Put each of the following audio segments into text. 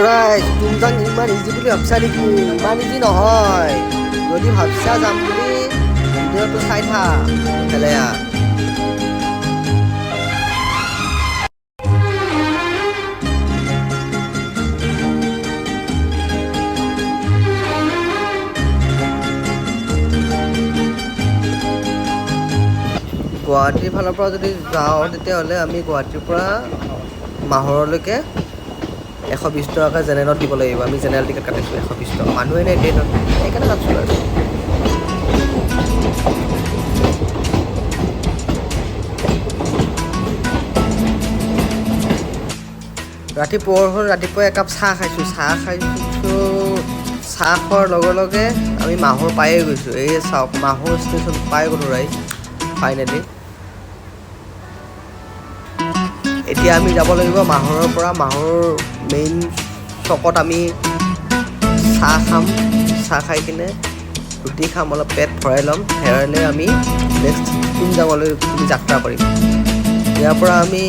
Right Tumjang ইমান easy বুলি ভাবছা নেকি? ইমান ইজি নহয়। যদি ভাবছা যাম বুলি ভিডিঅ'টো চাই থাক ইফালে গুৱাহাটীৰ ফালৰ পৰা যদি যাওঁ তেতিয়াহ'লে আমি গুৱাহাটীৰ পৰা মাহৰলৈকে 120 টকাকৈ জেনেৰেলত দিব লাগিব। আমি জেনেৰেল টিকেট কাটিছোঁ 120 টকা। মানুহে নাই ট্ৰেইনত, সেইকাৰণে কাটিছোঁ আৰু ৰাতিপুৱা একাপ চাহ খাইছোঁ। চাহ খোৱাৰ লগে লগে আমি মাহৰ পায়ে গৈছোঁ। এই চাওক মাহৰ ষ্টেচন পাই গ'লোঁ ৰাইট ফাইনেলি। এতিয়া আমি যাব লাগিব মাহৰৰ পৰা মাহৰ মেইন চকত আমি চাহ খাম। চাহ খাই কিনে ৰুটি খাম, অলপ পেট ভৰাই ল'ম। ভৰাই লৈ আমি নেক্সট তুমজাঙলৈ যাত্ৰা কৰিম। ইয়াৰ পৰা আমি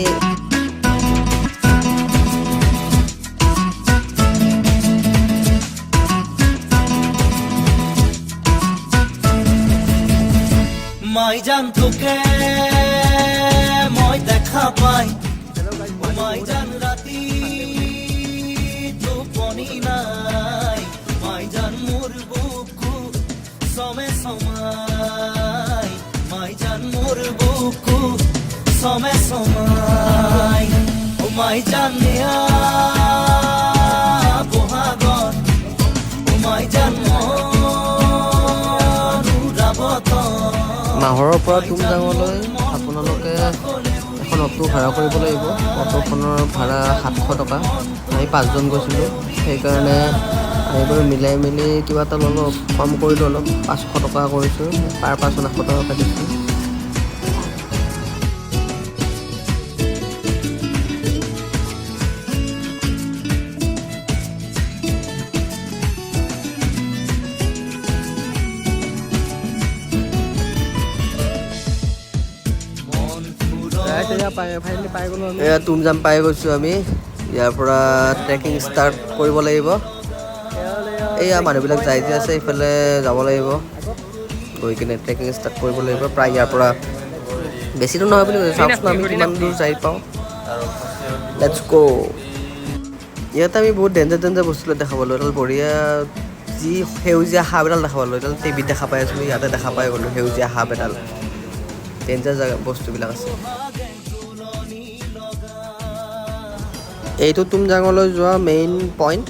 মাইজান তোকে মই দেখা পাই, মাইজান ৰাতি টোপনি নাই, মাইজান মোৰ বুকু চমে চমাই, মাইজান মোৰ বুকু চমে চমাই, মাইজান নিয়া বহাগত, মাইজান মাহৰৰ পৰা তুমজাঙলৈ আপোনালোকে এখন অটো ভাড়া কৰিব লাগিব। অটোখনৰ ভাড়া 700 টকা। আমি 5জন গৈছিলোঁ, সেইকাৰণে এইবোৰ মিলাই মেলি কিবা এটা ল'লোঁ, কম কৰিলোঁ অলপ। 500 টকা কৰিছোঁ, পাৰ পাৰ্চন 100 টকা কাটিছোঁ। এয়া তুমজাং পাই গৈছোঁ আমি। ইয়াৰ পৰা ট্ৰেকিং ষ্টাৰ্ট কৰিব লাগিব। এয়া মানুহবিলাক যাই যে আছে, ইফালে যাব লাগিব। গৈ কিনে ট্ৰেকিং ষ্টাৰ্ট কৰিব লাগিব। প্ৰায় ইয়াৰ পৰা বেছি দূৰ নহয় বুলি কৈছে। চাওকচোন আমি কিমান দূৰ যাই পাওঁ। লেটছ গ'। ইয়াতে আমি বহুত ডেঞ্জাৰ বস্তু দেখা পালোঁ। এডাল বঢ়িয়া যি সেউজীয়া সাপ এডাল দেখা পালোঁ। এডাল টিভিত দেখা পাই আছিলোঁ, ইয়াতে দেখা পাই গ'লোঁ সেউজীয়া সাপ এডাল। ডেঞ্জাৰ জেগা বস্তুবিলাক আছে। এইটো তুমজাঙলৈ যোৱা মেইন পইণ্ট।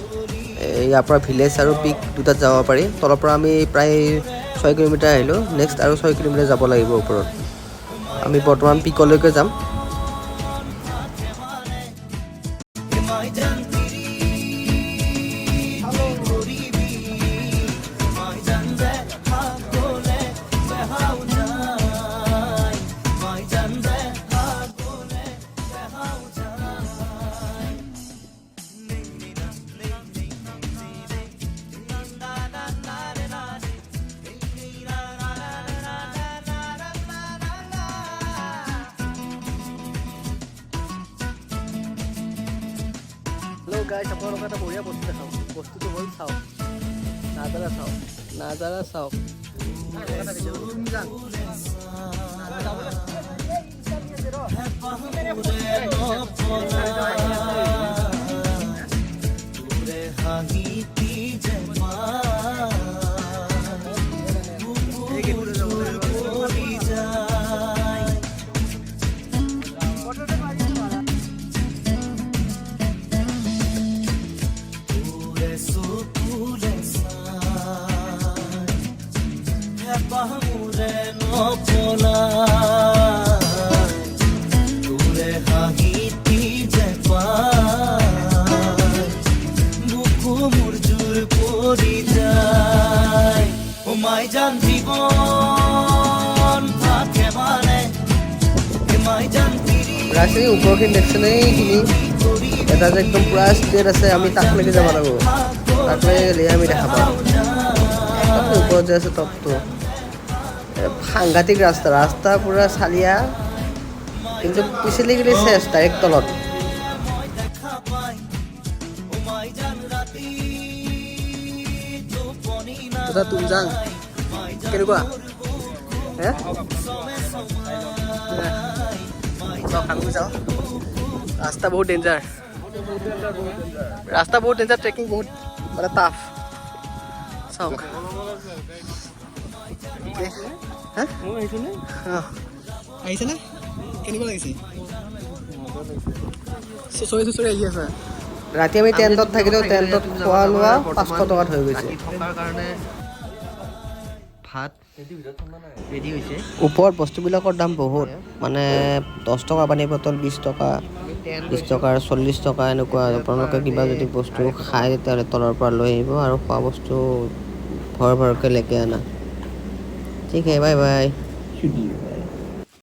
ইয়াৰ পৰা ভিলেজ আৰু পিক দুটাত যাব পাৰি। তলৰ পৰা আমি প্ৰায় 6 কিলোমিটাৰ আহিলোঁ। নেক্সট আৰু 6 কিলোমিটাৰ যাব লাগিব ওপৰত। আমি বৰ্তমান পিকলৈকে যাম। হেল্ল' গাইছ, আপোনালোকে এটা বঢ়িয়া বস্তু দেখাওঁ। বস্তুটো হ'ল চাওক, নাজাৰা চাওক। মাইজান জীবন থাকে মানে, মাইজান ৰাস্তাৰ ওপৰখিনি দেখিছেনে? এইখিনি এটা যে একদম পুৰা ষ্ট্ৰেট আছে, আমি তাকলৈকে যাব লাগিব। তাকলৈ গ'লে আমি দেখা পাওঁ ওপৰত যে আছে টপটো। সাংঘাতিক ৰাস্তা পুৰা চালিয়া, কিন্তু পিছলি গ'লে চেচ ডাইৰেক্ট তলত। উমাই জান ৰাতি টোপনি দাদা তুমজাং কেনেকুৱা হে আমি যাওঁ ৰাস্তা বহুত ডেঞ্জাৰ ট্ৰেকিং বহুত মানে টাফ চাওক আহিছেনে কেনেকুৱা লাগিছে চুচৰি আহি আছে ৰাতি আমি টেণ্টত থাকিলেও টেণ্টত খোৱা লোৱা 500 টকাত হৈ গৈছে থকাৰ কাৰণে ভাত ৰেডি হৈছে ওপৰত বস্তুবিলাকৰ দাম বহুত মানে 10 টকা পানী বটল 20 টকা 20 টকাৰ 40 টকা এনেকুৱা আপোনালোকে কিবা যদি বস্তু খায় তেতিয়াহ'লে তলৰ পৰা লৈ আহিব আৰু খোৱা বস্তু ভৰকৈ লেকে আনা ঠিক আছে বাই বাই